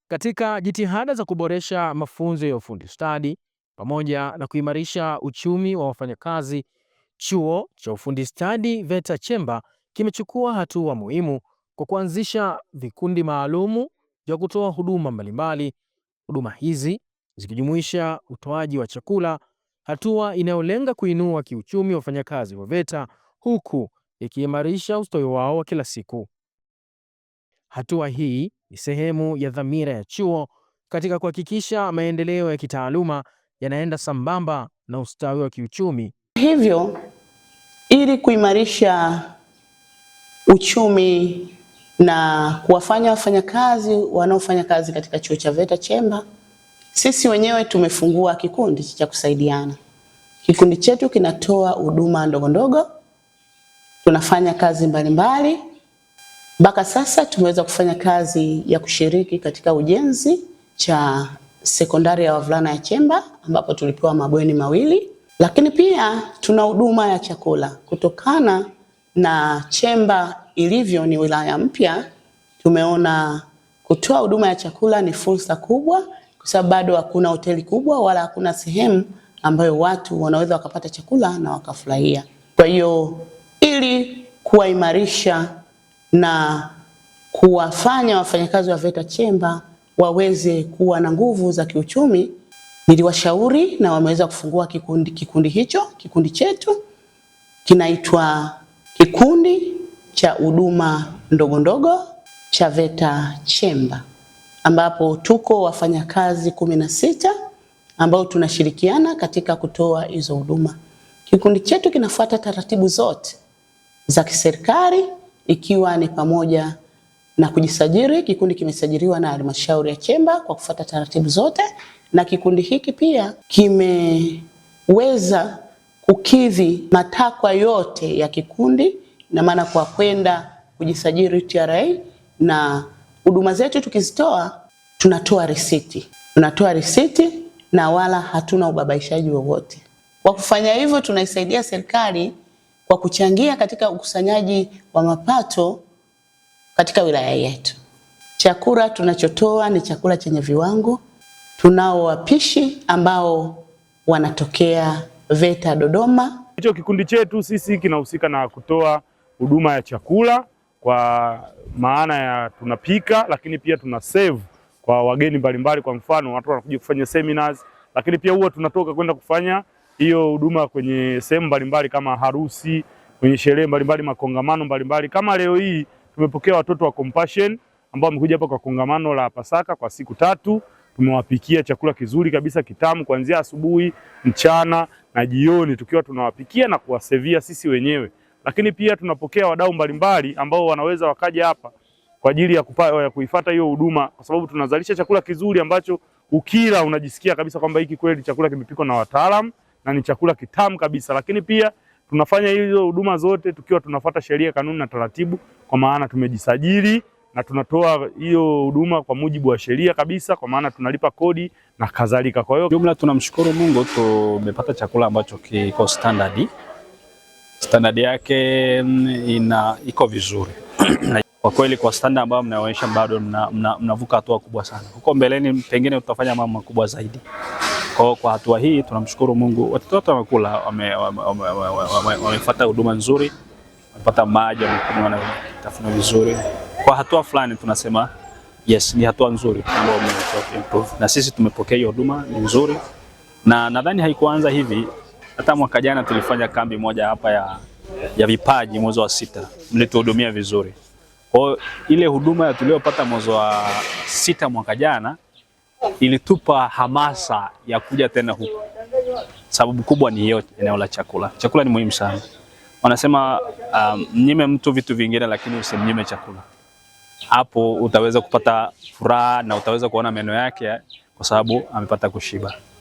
Katika jitihada za kuboresha mafunzo ya ufundi stadi pamoja na kuimarisha uchumi wa wafanyakazi, Chuo cha Ufundi Stadi VETA Chemba kimechukua hatua muhimu kwa kuanzisha vikundi maalumu vya kutoa huduma mbalimbali. Huduma hizi zikijumuisha utoaji wa chakula, hatua inayolenga kuinua kiuchumi wafanyakazi wa VETA huku ikiimarisha ustawi wao wa kila siku. Hatua hii ni sehemu ya dhamira ya chuo katika kuhakikisha maendeleo ya kitaaluma yanaenda sambamba na ustawi wa kiuchumi. Hivyo, ili kuimarisha uchumi na kuwafanya wafanyakazi wanaofanya kazi katika chuo cha VETA Chemba, sisi wenyewe tumefungua kikundi cha kusaidiana. Kikundi chetu kinatoa huduma ndogo ndogo, tunafanya kazi mbalimbali. Mpaka sasa tumeweza kufanya kazi ya kushiriki katika ujenzi cha sekondari ya wavulana ya Chemba ambapo tulipewa mabweni 2, lakini pia tuna huduma ya chakula. Kutokana na Chemba ilivyo ni wilaya mpya, tumeona kutoa huduma ya chakula ni fursa kubwa, kwa sababu bado hakuna hoteli kubwa wala hakuna sehemu ambayo watu wanaweza wakapata chakula na wakafurahia. Kwa hiyo ili kuwaimarisha na kuwafanya wafanyakazi wa VETA Chemba waweze kuwa na nguvu za kiuchumi, niliwashauri na wameweza kufungua kikundi hicho. Kikundi chetu kinaitwa Kikundi cha Huduma Ndogo Ndogo cha VETA Chemba, ambapo tuko wafanyakazi 16 ambao tunashirikiana katika kutoa hizo huduma. Kikundi chetu kinafuata taratibu zote za kiserikali, ikiwa ni pamoja na kujisajili. Kikundi kimesajiliwa na halmashauri ya Chemba kwa kufuata taratibu zote, na kikundi hiki pia kimeweza kukidhi matakwa yote ya kikundi, na maana kwa kwenda kujisajili TRA, na huduma zetu tukizitoa tunatoa risiti. Tunatoa risiti na wala hatuna ubabaishaji wowote. Kwa kufanya hivyo tunaisaidia serikali kwa kuchangia katika ukusanyaji wa mapato katika wilaya yetu. Chakula tunachotoa ni chakula chenye viwango. Tunao wapishi ambao wanatokea VETA Dodoma. Hicho kikundi chetu sisi kinahusika na kutoa huduma ya chakula, kwa maana ya tunapika, lakini pia tuna serve kwa wageni mbalimbali. Kwa mfano watu wanakuja kufanya seminars, lakini pia huwa tunatoka kwenda kufanya hiyo huduma kwenye sehemu mbalimbali kama harusi, kwenye sherehe mbalimbali, makongamano mbalimbali. Kama leo hii tumepokea watoto wa Compassion ambao wamekuja hapa kwa kongamano la Pasaka kwa siku 3. Tumewapikia chakula kizuri kabisa kitamu kuanzia asubuhi, mchana na jioni, tukiwa tunawapikia na kuwasevia sisi wenyewe. Lakini pia tunapokea wadau mbalimbali ambao wanaweza wakaja hapa kwa ajili ya kuifuata hiyo huduma, kwa sababu tunazalisha chakula kizuri ambacho ukila unajisikia kabisa kwamba hiki kweli chakula kimepikwa na wataalamu na ni chakula kitamu kabisa. Lakini pia tunafanya hizo huduma zote tukiwa tunafuata sheria, kanuni na taratibu, kwa maana tumejisajili na tunatoa hiyo huduma kwa mujibu wa sheria kabisa, kwa maana tunalipa kodi na kadhalika. Kwa hiyo jumla tunamshukuru Mungu, tumepata chakula ambacho kiko standard. Standard yake iko vizuri. Kwa kweli kwa standard ambayo mnaonyesha bado mnavuka hatua kubwa sana. Huko mbeleni pengine tutafanya mambo makubwa zaidi. Kwa hatua hii tunamshukuru Mungu. Watoto wote wamekula, wamefuata huduma nzuri, wamepata maji, wamekunywa na tafuna vizuri. Kwa hatua fulani tunasema yes, ni hatua nzuri ambayo improve. Na sisi tumepokea hiyo huduma, ni nzuri. Na nadhani haikuanza hivi. Hata mwaka jana tulifanya kambi moja hapa ya vipaji mwezi wa 6. Mlituhudumia vizuri. Kwa ile huduma tuliyopata mwezi wa 6 mwaka jana ilitupa hamasa ya kuja tena huku. Sababu kubwa ni hiyo, eneo la chakula. Chakula ni muhimu sana. Wanasema mnyime mtu vitu vingine lakini usimnyime chakula. Hapo utaweza kupata furaha na utaweza kuona meno yake kwa sababu amepata kushiba.